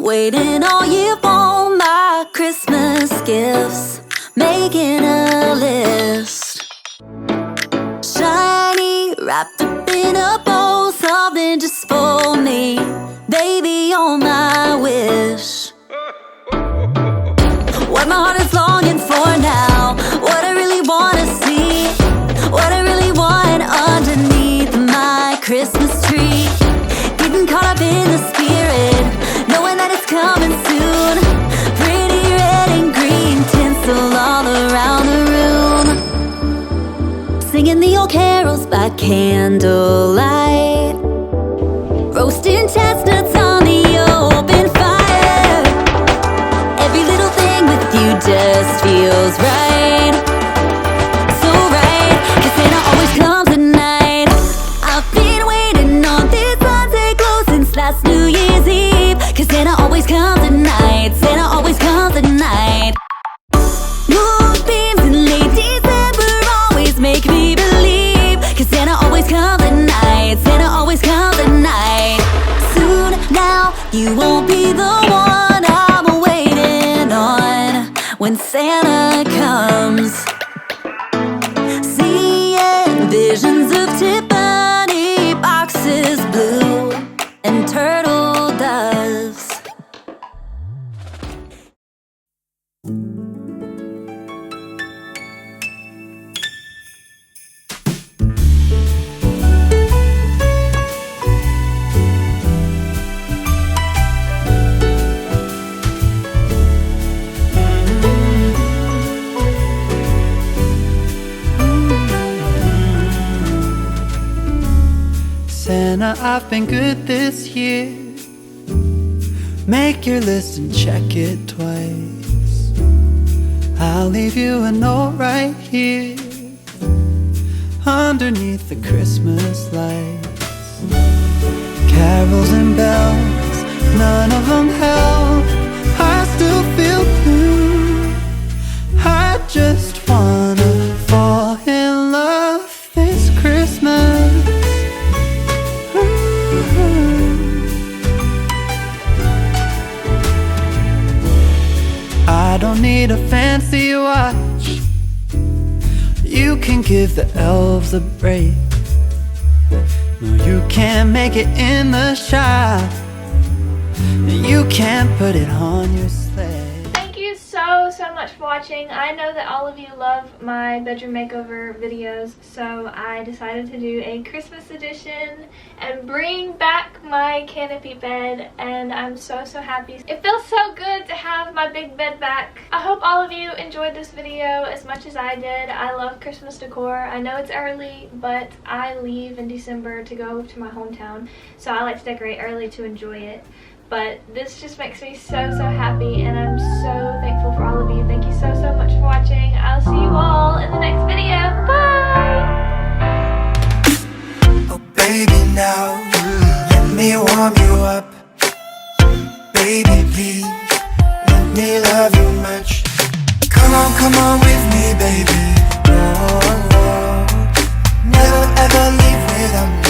Waiting all year for my Christmas gifts, making a list. Shiny, wrapped up in a bow, something just for me. Baby, you're my wish. What my heart is longing for now, what I really wanna see, what I really want underneath my Christmas tree. Getting caught up in the spirit, knowing that it's coming soon. Pretty red and green tinsel all around the room. Singing the old carols by candlelight, roasting chestnuts on the open fire. Every little thing with you just feels right, so right, 'cause Santa always comes at night. I've been waiting on this Sunday glow since last New Year's Eve, 'cause Santa always comes at night, Santa always comes at night. Moonbeams in late December always make me believe, 'cause Santa always comes at night, Santa always comes at night. Soon now, you won't be the one I'm waiting on when Santa comes. Seeing visions of Tiffany boxes, blue and turtle doves. Santa, I've been good this year. Make your list and check it twice. I'll leave you a note right here underneath the Christmas lights. Carols and bells, none of them help. I still feel blue. I just wanna fall in love this Christmas. I don't need a fancy watch. You can give the elves a break. No, you can't make it in the shop, and you can't put it on your sleigh. Thank you so much for watching. I know that all of you love my bedroom makeover videos, so I decided to do a Christmas edition and bring back my canopy bed, and I'm so happy. It feels so good to have my big bed back. I hope all of you enjoyed this video as much as I did. I love Christmas decor. I know it's early, but I leave in December to go to my hometown, so I like to decorate early to enjoy it. But this just makes me so happy, and I'm so thankful for all of you. Thank you so much for watching. I'll see you all in the next video. Bye! Oh baby, now let me warm you up. Baby, please let me love you much. Come on with me, baby. Oh, never ever leave without me.